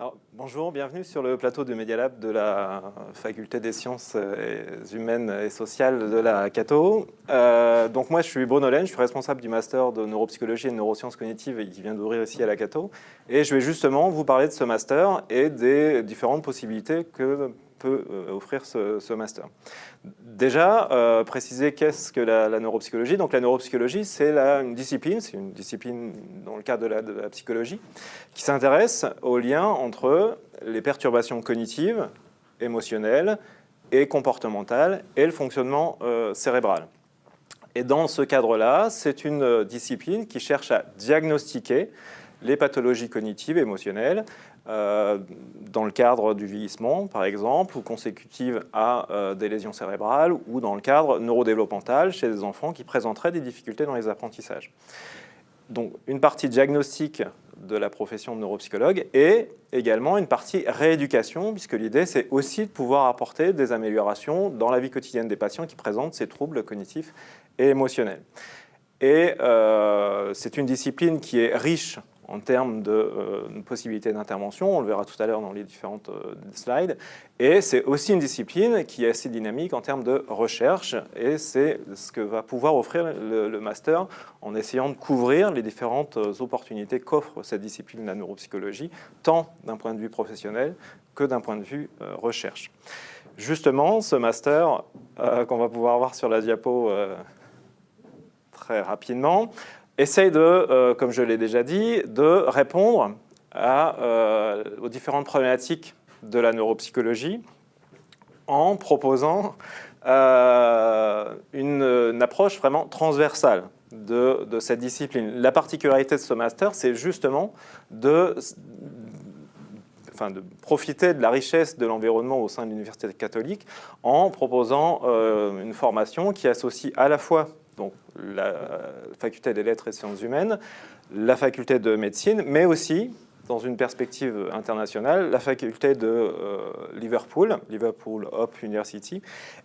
Alors, bonjour, bienvenue sur le plateau du Media Lab de la Faculté des sciences humaines et sociales de la Cato. Donc moi, je suis Bruno Laine, je suis responsable du master de neuropsychologie et de neurosciences cognitives qui vient d'ouvrir ici à la Cato. Et je vais justement vous parler de ce master et des différentes possibilités que peut offrir ce master. Déjà, préciser qu'est-ce que la neuropsychologie. Donc la neuropsychologie, c'est une discipline dans le cadre de la psychologie, qui s'intéresse aux liens entre les perturbations cognitives, émotionnelles et comportementales et le fonctionnement cérébral. Et dans ce cadre-là, c'est une discipline qui cherche à diagnostiquer les pathologies cognitives et émotionnelles dans le cadre du vieillissement, par exemple, ou consécutives à des lésions cérébrales, ou dans le cadre neurodéveloppemental chez des enfants qui présenteraient des difficultés dans les apprentissages. Donc, une partie diagnostic de la profession de neuropsychologue et également une partie rééducation, puisque l'idée, c'est aussi de pouvoir apporter des améliorations dans la vie quotidienne des patients qui présentent ces troubles cognitifs et émotionnels. Et c'est une discipline qui est riche en termes de possibilités d'intervention, on le verra tout à l'heure dans les différentes slides, et c'est aussi une discipline qui est assez dynamique en termes de recherche, et c'est ce que va pouvoir offrir le master en essayant de couvrir les différentes opportunités qu'offre cette discipline de la neuropsychologie, tant d'un point de vue professionnel que d'un point de vue recherche. Justement, ce master qu'on va pouvoir voir sur la diapo très rapidement, essaye de, comme je l'ai déjà dit, de répondre aux différentes problématiques de la neuropsychologie en proposant une approche vraiment transversale de cette discipline. La particularité de ce master, c'est justement de profiter de la richesse de l'environnement au sein de l'Université catholique en proposant une formation qui associe à la fois donc, la faculté des lettres et sciences humaines, la faculté de médecine, mais aussi, dans une perspective internationale, la faculté de Liverpool Hope University,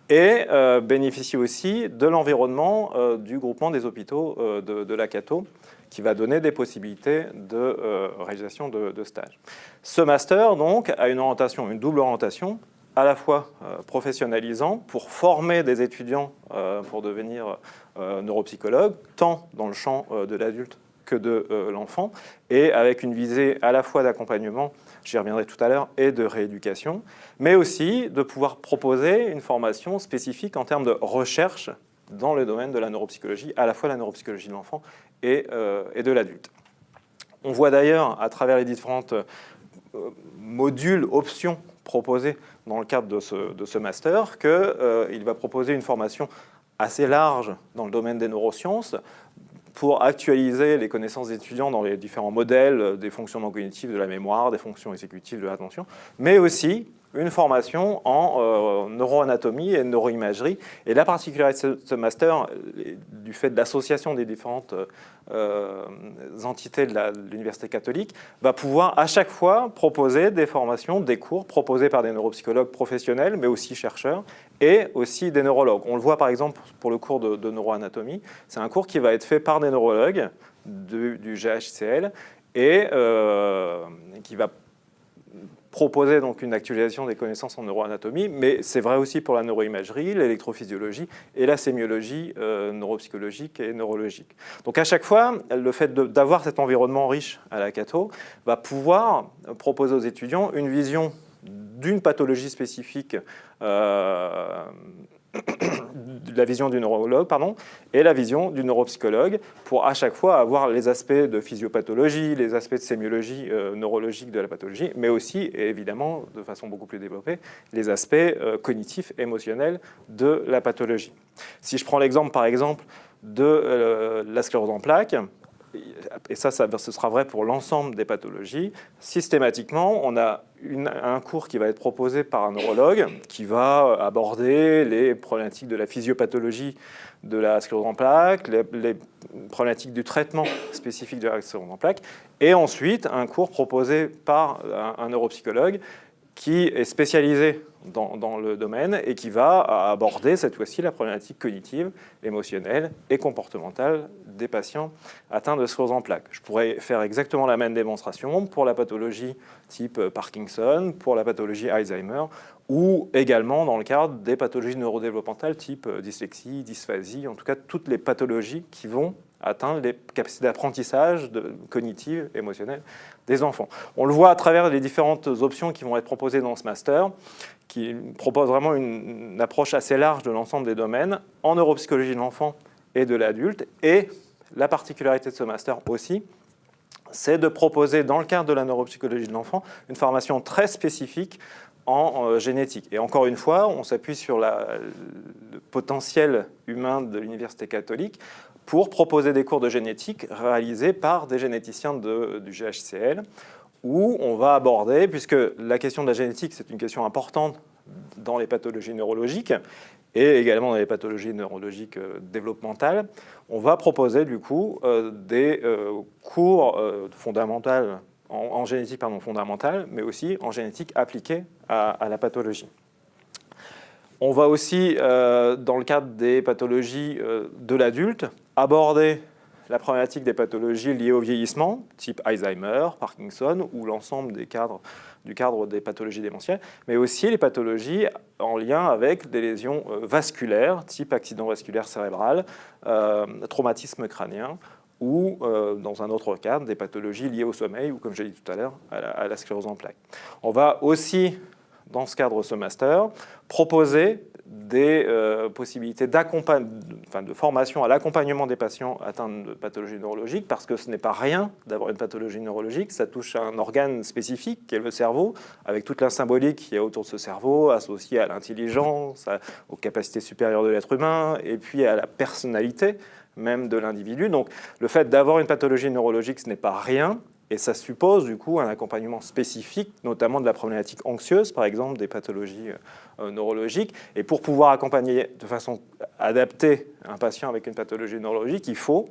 et bénéficie aussi de l'environnement du groupement des hôpitaux de la Cato, qui va donner des possibilités de réalisation de stages. Ce master, donc, a une double orientation, à la fois professionnalisant pour former des étudiants pour devenir neuropsychologues, tant dans le champ de l'adulte que de l'enfant, et avec une visée à la fois d'accompagnement, j'y reviendrai tout à l'heure, et de rééducation, mais aussi de pouvoir proposer une formation spécifique en termes de recherche dans le domaine de la neuropsychologie, à la fois la neuropsychologie de l'enfant et de l'adulte. On voit d'ailleurs, à travers les différentes modules, options proposées dans le cadre de ce master, qu'il va proposer une formation assez large dans le domaine des neurosciences pour actualiser les connaissances des étudiants dans les différents modèles des fonctionnements cognitifs de la mémoire, des fonctions exécutives de l'attention, mais aussi une formation en neuroanatomie et neuroimagerie. Et la particularité de ce master, du fait de l'association des différentes entités de l'Université catholique, va pouvoir à chaque fois proposer des formations, des cours proposés par des neuropsychologues professionnels, mais aussi chercheurs, et aussi des neurologues. On le voit par exemple pour le cours de neuroanatomie, c'est un cours qui va être fait par des neurologues du GHCL et qui va proposer donc une actualisation des connaissances en neuroanatomie, mais c'est vrai aussi pour la neuroimagerie, l'électrophysiologie et la sémiologie neuropsychologique et neurologique. Donc à chaque fois, le fait d'avoir cet environnement riche à la Cato va pouvoir proposer aux étudiants une vision d'une pathologie spécifique, la vision du neurologue, et la vision du neuropsychologue, pour à chaque fois avoir les aspects de physiopathologie, les aspects de sémiologie neurologique de la pathologie, mais aussi, et évidemment, de façon beaucoup plus développée, les aspects cognitifs, émotionnels de la pathologie. Si je prends l'exemple, par exemple, de la sclérose en plaques, et ça, ce sera vrai pour l'ensemble des pathologies, systématiquement, on a un cours qui va être proposé par un neurologue qui va aborder les problématiques de la physiopathologie de la sclérose en plaques, les problématiques du traitement spécifique de la sclérose en plaques, et ensuite un cours proposé par un neuropsychologue qui est spécialisé dans le domaine et qui va aborder cette fois-ci la problématique cognitive, émotionnelle et comportementale des patients atteints de sclérose en plaques. Je pourrais faire exactement la même démonstration pour la pathologie type Parkinson, pour la pathologie Alzheimer, ou également dans le cadre des pathologies neurodéveloppementales type dyslexie, dysphasie, en tout cas toutes les pathologies qui vont atteindre les capacités d'apprentissage cognitives, émotionnelles des enfants. On le voit à travers les différentes options qui vont être proposées dans ce master, qui propose vraiment une approche assez large de l'ensemble des domaines en neuropsychologie de l'enfant et de l'adulte. Et la particularité de ce master aussi, c'est de proposer dans le cadre de la neuropsychologie de l'enfant une formation très spécifique en génétique. Et encore une fois, on s'appuie sur le potentiel humain de l'Université catholique pour proposer des cours de génétique réalisés par des généticiens du GHCL, où on va aborder, puisque la question de la génétique, c'est une question importante dans les pathologies neurologiques, et également dans les pathologies neurologiques développementales, on va proposer du coup des cours fondamentaux en génétique fondamentale, mais aussi en génétique appliquée à la pathologie. On va aussi, dans le cadre des pathologies de l'adulte, aborder la problématique des pathologies liées au vieillissement, type Alzheimer, Parkinson, ou l'ensemble du cadre des pathologies démentielles, mais aussi les pathologies en lien avec des lésions vasculaires, type accident vasculaire cérébral, traumatisme crânien, ou dans un autre cadre, des pathologies liées au sommeil, ou comme je l'ai dit tout à l'heure, à la sclérose en plaques. On va aussi, dans ce cadre de ce master, proposer des possibilités de formation à l'accompagnement des patients atteints de pathologies neurologiques, parce que ce n'est pas rien d'avoir une pathologie neurologique, ça touche à un organe spécifique qui est le cerveau, avec toute la symbolique qui est autour de ce cerveau, associée à l'intelligence, aux capacités supérieures de l'être humain, et puis à la personnalité même de l'individu. Donc le fait d'avoir une pathologie neurologique, ce n'est pas rien, et ça suppose du coup un accompagnement spécifique, notamment de la problématique anxieuse, par exemple, des pathologies neurologiques. Et pour pouvoir accompagner de façon adaptée un patient avec une pathologie neurologique, il faut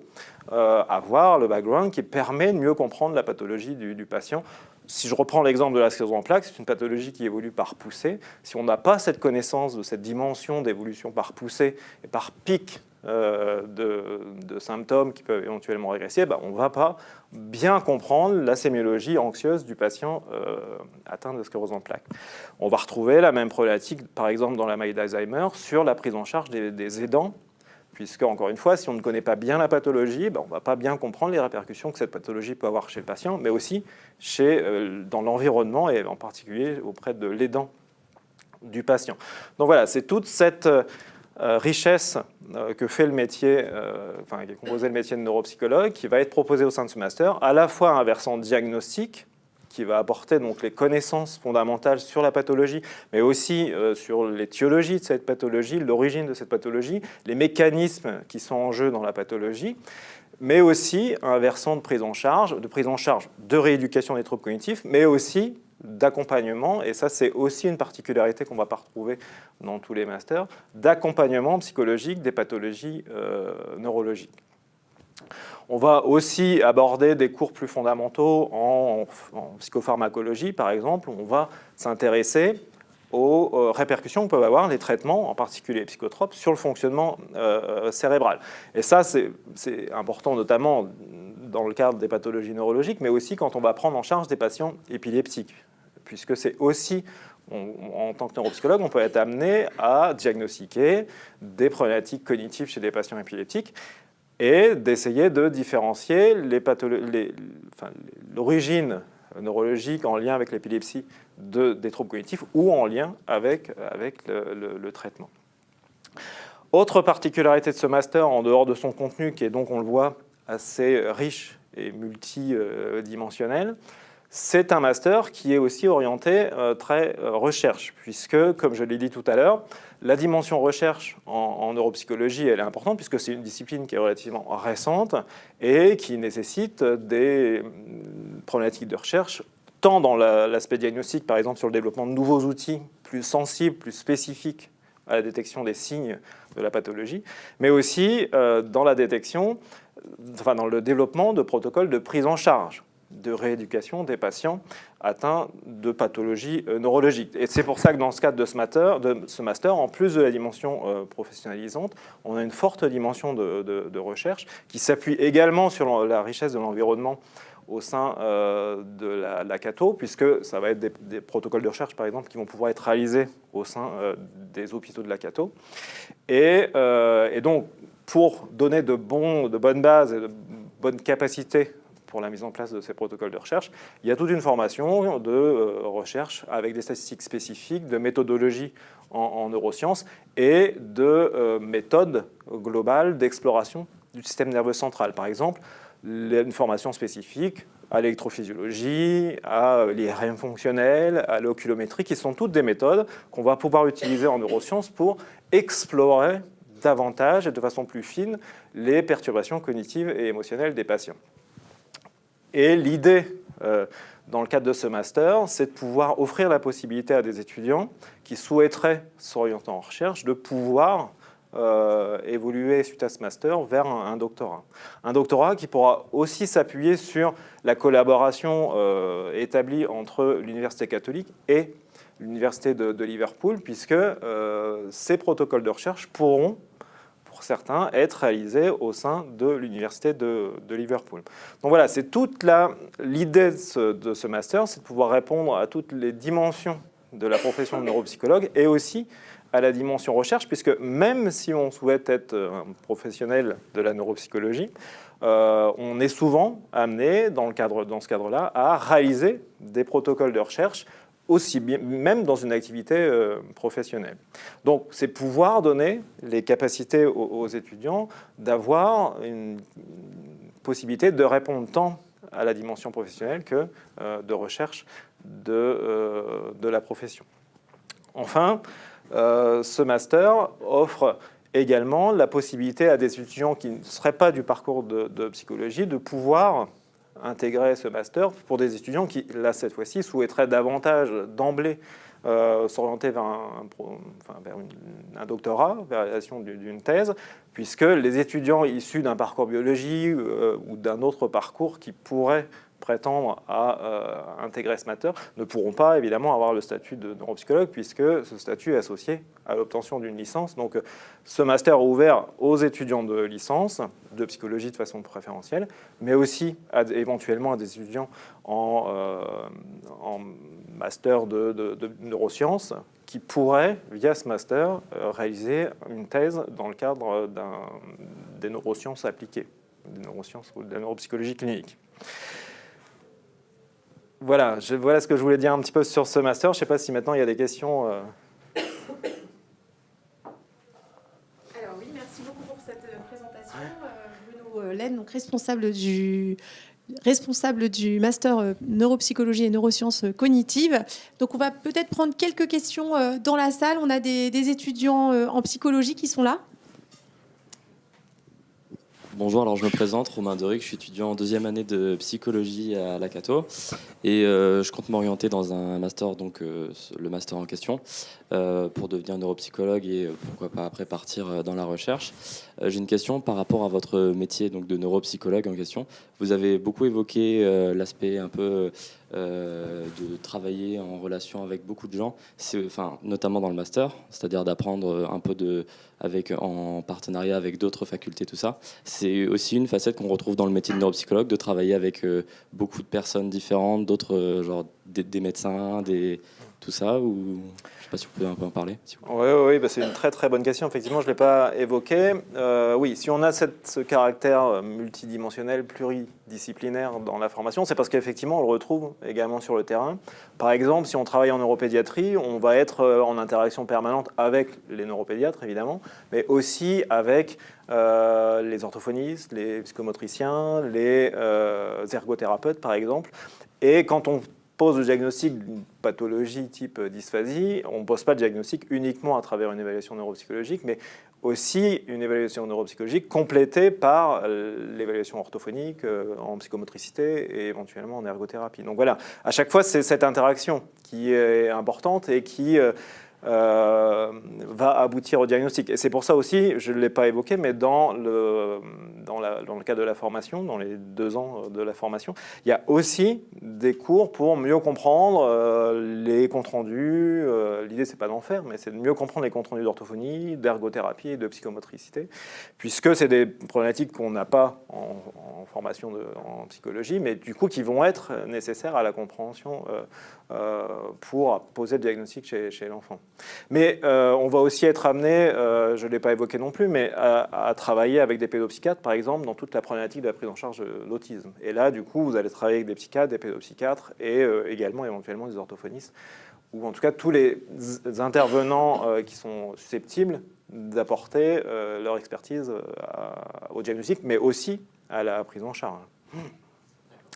avoir le background qui permet de mieux comprendre la pathologie du patient. Si je reprends l'exemple de la sclérose en plaques, c'est une pathologie qui évolue par poussée. Si on n'a pas cette connaissance de cette dimension d'évolution par poussée et par pic de symptômes qui peuvent éventuellement régresser, on ne va pas bien comprendre la sémiologie anxieuse du patient atteint de sclérose en plaques. On va retrouver la même problématique, par exemple, dans la maladie d'Alzheimer, sur la prise en charge des aidants, puisque, encore une fois, si on ne connaît pas bien la pathologie, on ne va pas bien comprendre les répercussions que cette pathologie peut avoir chez le patient, mais aussi dans l'environnement, et en particulier auprès de l'aidant du patient. Donc voilà, c'est toute cette richesse que fait le métier, qui est composé le métier de neuropsychologue, qui va être proposé au sein de ce master, à la fois un versant diagnostique, qui va apporter donc les connaissances fondamentales sur la pathologie, mais aussi sur l'étiologie de cette pathologie, l'origine de cette pathologie, les mécanismes qui sont en jeu dans la pathologie, mais aussi un versant de prise en charge de rééducation des troubles cognitifs, mais aussi d'accompagnement, et ça c'est aussi une particularité qu'on ne va pas retrouver dans tous les masters, d'accompagnement psychologique des pathologies neurologiques. On va aussi aborder des cours plus fondamentaux en psychopharmacologie, par exemple. On va s'intéresser aux répercussions que peuvent avoir les traitements, en particulier les psychotropes, sur le fonctionnement cérébral. Et ça, c'est important notamment dans le cadre des pathologies neurologiques, mais aussi quand on va prendre en charge des patients épileptiques, puisque c'est aussi, en tant que neuropsychologue, on peut être amené à diagnostiquer des problématiques cognitives chez des patients épileptiques et d'essayer de différencier l'origine neurologique en lien avec l'épilepsie des troubles cognitifs ou en lien avec le traitement. Autre particularité de ce master, en dehors de son contenu, qui est donc, on le voit, assez riche et multidimensionnel, c'est un master qui est aussi orienté très recherche, puisque, comme je l'ai dit tout à l'heure, la dimension recherche en neuropsychologie, elle est importante, puisque c'est une discipline qui est relativement récente et qui nécessite des problématiques de recherche, tant dans l'aspect diagnostique, par exemple sur le développement de nouveaux outils plus sensibles, plus spécifiques à la détection des signes de la pathologie, mais aussi dans la détection, dans le développement de protocoles de prise en charge de rééducation des patients atteints de pathologies neurologiques. Et c'est pour ça que dans ce cadre de ce master, en plus de la dimension professionnalisante, on a une forte dimension de recherche qui s'appuie également sur la richesse de l'environnement au sein de la Cato, puisque ça va être des protocoles de recherche, par exemple, qui vont pouvoir être réalisés au sein des hôpitaux de la Cato. Et donc, pour donner de bonnes bases et de bonnes capacités pour la mise en place de ces protocoles de recherche, il y a toute une formation de recherche avec des statistiques spécifiques, de méthodologie en neurosciences et de méthodes globales d'exploration du système nerveux central. Par exemple, une formation spécifique à l'électrophysiologie, à l'IRM fonctionnel, à l'oculométrie, qui sont toutes des méthodes qu'on va pouvoir utiliser en neurosciences pour explorer davantage et de façon plus fine les perturbations cognitives et émotionnelles des patients. Et l'idée, dans le cadre de ce master, c'est de pouvoir offrir la possibilité à des étudiants qui souhaiteraient s'orienter en recherche de pouvoir évoluer suite à ce master vers un doctorat. Un doctorat qui pourra aussi s'appuyer sur la collaboration établie entre l'Université catholique et l'Université de Liverpool, puisque ces protocoles de recherche pourront, pour certains, être réalisés au sein de l'Université de Liverpool. Donc voilà, c'est toute l'idée de ce master, c'est de pouvoir répondre à toutes les dimensions de la profession de neuropsychologue et aussi à la dimension recherche, puisque même si on souhaite être un professionnel de la neuropsychologie, on est souvent amené, dans ce cadre-là, à réaliser des protocoles de recherche aussi bien, même dans une activité professionnelle. Donc, c'est pouvoir donner les capacités aux étudiants d'avoir une possibilité de répondre tant à la dimension professionnelle que de recherche de la profession. Enfin, ce master offre également la possibilité à des étudiants qui ne seraient pas du parcours de psychologie de pouvoir intégrer ce master pour des étudiants qui, là, cette fois-ci, souhaiteraient davantage d'emblée s'orienter vers un doctorat, vers la réalisation d'une thèse, puisque les étudiants issus d'un parcours biologie ou d'un autre parcours qui pourraient prétendre à intégrer ce master ne pourront pas évidemment avoir le statut de neuropsychologue puisque ce statut est associé à l'obtention d'une licence. Donc ce master est ouvert aux étudiants de licence, de psychologie de façon préférentielle, mais aussi éventuellement à des étudiants en master de neurosciences qui pourraient, via ce master, réaliser une thèse dans le cadre des neurosciences appliquées, des neurosciences ou de la neuropsychologie clinique. Voilà ce que je voulais dire un petit peu sur ce master. Je ne sais pas si maintenant il y a des questions. Alors oui, merci beaucoup pour cette présentation. Bruno Laine, donc responsable du master neuropsychologie et neurosciences cognitives. Donc on va peut-être prendre quelques questions dans la salle. On a des étudiants en psychologie qui sont là. Bonjour, alors je me présente, Romain Doric, je suis étudiant en deuxième année de psychologie à la Cato et je compte m'orienter dans un master, donc le master en question, pour devenir neuropsychologue et pourquoi pas après partir dans la recherche. J'ai une question par rapport à votre métier donc, de neuropsychologue en question. Vous avez beaucoup évoqué l'aspect un peu de travailler en relation avec beaucoup de gens, notamment dans le master, c'est-à-dire d'apprendre un peu en partenariat avec d'autres facultés, tout ça. C'est aussi une facette qu'on retrouve dans le métier de neuropsychologue, de travailler avec beaucoup de personnes différentes, d'autres, genre des médecins, tout ça, ou je ne sais pas si vous pouvez un peu en parler. Oui, c'est une très très bonne question. Effectivement, je ne l'ai pas évoqué. Oui, si on a ce caractère multidimensionnel, pluridisciplinaire dans la formation, c'est parce qu'effectivement, on le retrouve également sur le terrain. Par exemple, si on travaille en neuropédiatrie, on va être en interaction permanente avec les neuropédiatres, évidemment, mais aussi avec les orthophonistes, les psychomotriciens, les ergothérapeutes, par exemple. Et quand on pose le diagnostic d'une pathologie type dysphasie, on ne pose pas le diagnostic uniquement à travers une évaluation neuropsychologique, mais aussi une évaluation neuropsychologique complétée par l'évaluation orthophonique en psychomotricité et éventuellement en ergothérapie. Donc voilà, à chaque fois, c'est cette interaction qui est importante et qui va aboutir au diagnostic. Et c'est pour ça aussi, je ne l'ai pas évoqué, mais dans le cadre de la formation, dans les 2 ans de la formation, il y a aussi des cours pour mieux comprendre les comptes rendus. L'idée, c'est pas d'en faire, mais c'est de mieux comprendre les comptes rendus d'orthophonie, d'ergothérapie et de psychomotricité, puisque c'est des problématiques qu'on n'a pas en formation en psychologie, mais du coup qui vont être nécessaires à la compréhension pour poser le diagnostic chez l'enfant. Mais on va aussi être amené, je ne l'ai pas évoqué non plus, mais à travailler avec des pédopsychiatres, par exemple, dans toute la problématique de la prise en charge de l'autisme. Et là, du coup, vous allez travailler avec des psychiatres, des pédopsychiatres et également éventuellement des orthophonistes, ou en tout cas tous les intervenants qui sont susceptibles d'apporter leur expertise au diagnostic, mais aussi à la prise en charge.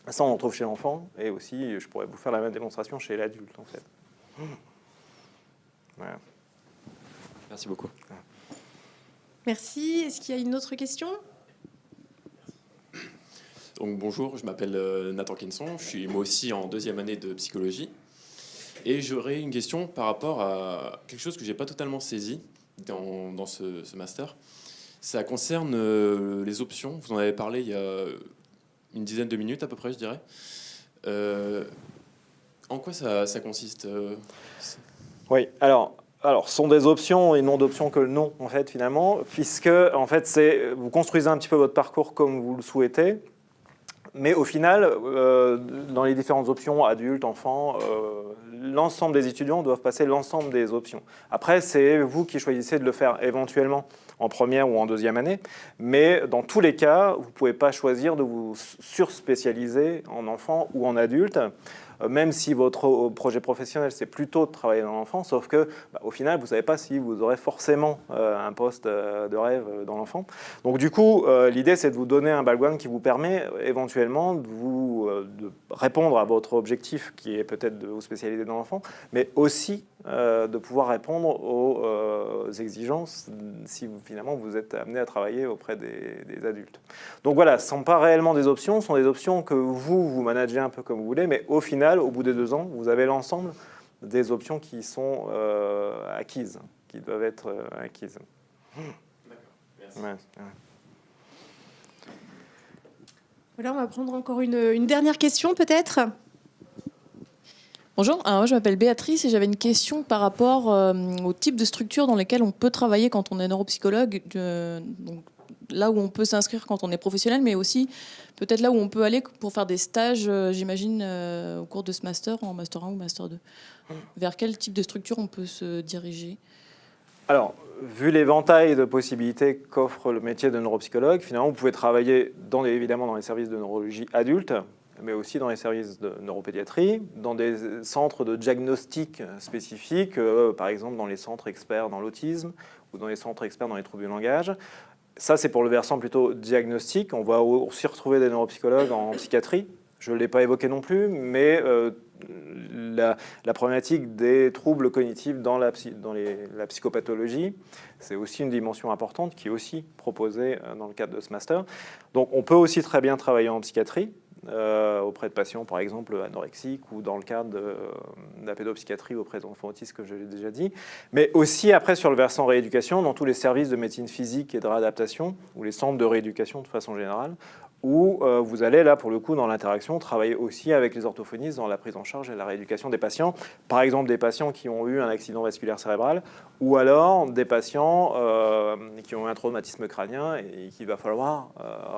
Ça, on en trouve chez l'enfant, et aussi, je pourrais vous faire la même démonstration chez l'adulte, en fait. Voilà. Merci beaucoup. Merci. Est-ce qu'il y a une autre question? Donc, bonjour, je m'appelle Nathan Kinson, je suis moi aussi en 2e année de psychologie. Et j'aurais une question par rapport à quelque chose que je n'ai pas totalement saisi dans ce master. Ça concerne les options. Vous en avez parlé il y a une dizaine de minutes à peu près, je dirais. En quoi ça consiste Oui, alors, ce sont des options et non d'options que le nom, en fait, finalement, puisque, en fait, vous construisez un petit peu votre parcours comme vous le souhaitez, mais au final, dans les différentes options, adultes, enfants, l'ensemble des étudiants doivent passer l'ensemble des options. Après, c'est vous qui choisissez de le faire éventuellement en première ou en 2e année, mais dans tous les cas, vous ne pouvez pas choisir de vous surspécialiser en enfant ou en adulte, même si votre projet professionnel, c'est plutôt de travailler dans l'enfant, sauf que, au final, vous ne savez pas si vous aurez forcément un poste de rêve dans l'enfant. Donc du coup, l'idée, c'est de vous donner un background qui vous permet éventuellement de répondre à votre objectif, qui est peut-être de vous spécialiser dans l'enfant, mais aussi de pouvoir répondre aux exigences si finalement vous êtes amené à travailler auprès des adultes. Donc voilà, ce ne sont pas réellement des options, ce sont des options que vous managez un peu comme vous voulez, mais au final, au bout des 2 ans, vous avez l'ensemble des options qui sont acquises, qui doivent être acquises. D'accord, merci. Ouais. Voilà, on va prendre encore une dernière question peut-être. Bonjour, alors moi je m'appelle Béatrice et j'avais une question par rapport au type de structure dans lesquelles on peut travailler quand on est neuropsychologue, donc là où on peut s'inscrire quand on est professionnel, mais aussi peut-être là où on peut aller pour faire des stages, j'imagine, au cours de ce master, en master 1 ou master 2. Vers quel type de structure on peut se diriger? Alors, vu l'éventail de possibilités qu'offre le métier de neuropsychologue, finalement, vous pouvez travailler évidemment dans les services de neurologie adulte, mais aussi dans les services de neuropédiatrie, dans des centres de diagnostic spécifiques, par exemple dans les centres experts dans l'autisme ou dans les centres experts dans les troubles du langage. Ça, c'est pour le versant plutôt diagnostic. On va aussi retrouver des neuropsychologues en psychiatrie. Je ne l'ai pas évoqué non plus, mais la problématique des troubles cognitifs dans la psychopathologie, c'est aussi une dimension importante qui est aussi proposée dans le cadre de ce master. Donc on peut aussi très bien travailler en psychiatrie, auprès de patients, par exemple, anorexiques, ou dans le cadre de la pédopsychiatrie auprès d'enfants autistes, que je l'ai déjà dit. Mais aussi, après, sur le versant rééducation, dans tous les services de médecine physique et de réadaptation, ou les centres de rééducation de façon générale, où vous allez, là, pour le coup, dans l'interaction, travailler aussi avec les orthophonistes dans la prise en charge et la rééducation des patients. Par exemple, des patients qui ont eu un accident vasculaire cérébral, ou alors des patients qui ont eu un traumatisme crânien et qu'il va falloir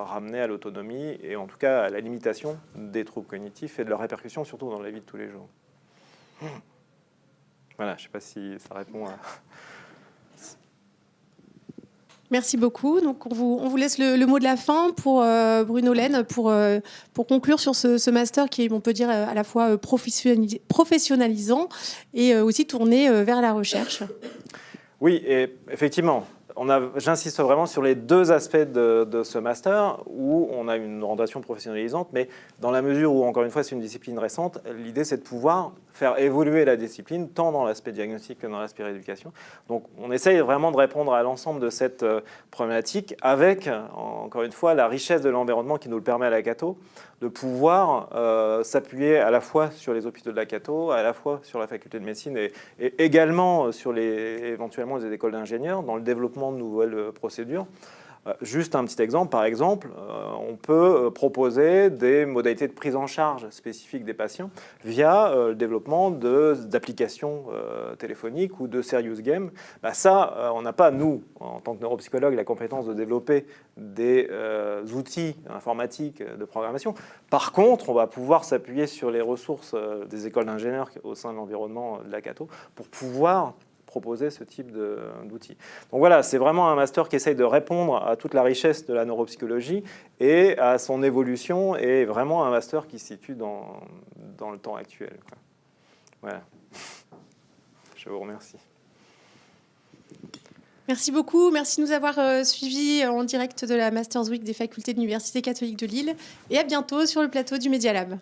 ramener à l'autonomie et en tout cas à la limitation des troubles cognitifs et de leurs répercussions, surtout dans la vie de tous les jours. Voilà, je ne sais pas si ça répond à... Merci beaucoup. Donc on vous laisse le mot de la fin pour Bruno Laine, pour conclure sur ce master qui est, on peut dire, à la fois professionnalisant et aussi tourné vers la recherche. Oui, et effectivement, j'insiste vraiment sur les 2 aspects de ce master où on a une orientation professionnalisante, mais dans la mesure où, encore une fois, c'est une discipline récente, l'idée c'est de pouvoir faire évoluer la discipline tant dans l'aspect diagnostic que dans l'aspect rééducation. Donc on essaye vraiment de répondre à l'ensemble de cette problématique avec, encore une fois, la richesse de l'environnement qui nous le permet à la Cato de pouvoir s'appuyer à la fois sur les hôpitaux de la Cato, à la fois sur la faculté de médecine et également sur éventuellement les écoles d'ingénieurs dans le développement de nouvelles procédures. Juste un petit exemple, par exemple, on peut proposer des modalités de prise en charge spécifiques des patients via le développement d'applications téléphoniques ou de serious games. Ça, on n'a pas, nous, en tant que neuropsychologues, la compétence de développer des outils informatiques de programmation. Par contre, on va pouvoir s'appuyer sur les ressources des écoles d'ingénieurs au sein de l'environnement de la Cato pour pouvoir proposer ce type d'outils. Donc voilà, c'est vraiment un master qui essaye de répondre à toute la richesse de la neuropsychologie et à son évolution, et vraiment un master qui se situe dans le temps actuel, quoi. Voilà. Je vous remercie. Merci beaucoup. Merci de nous avoir suivis en direct de la Masters Week des facultés de l'Université catholique de Lille. Et à bientôt sur le plateau du Media Lab.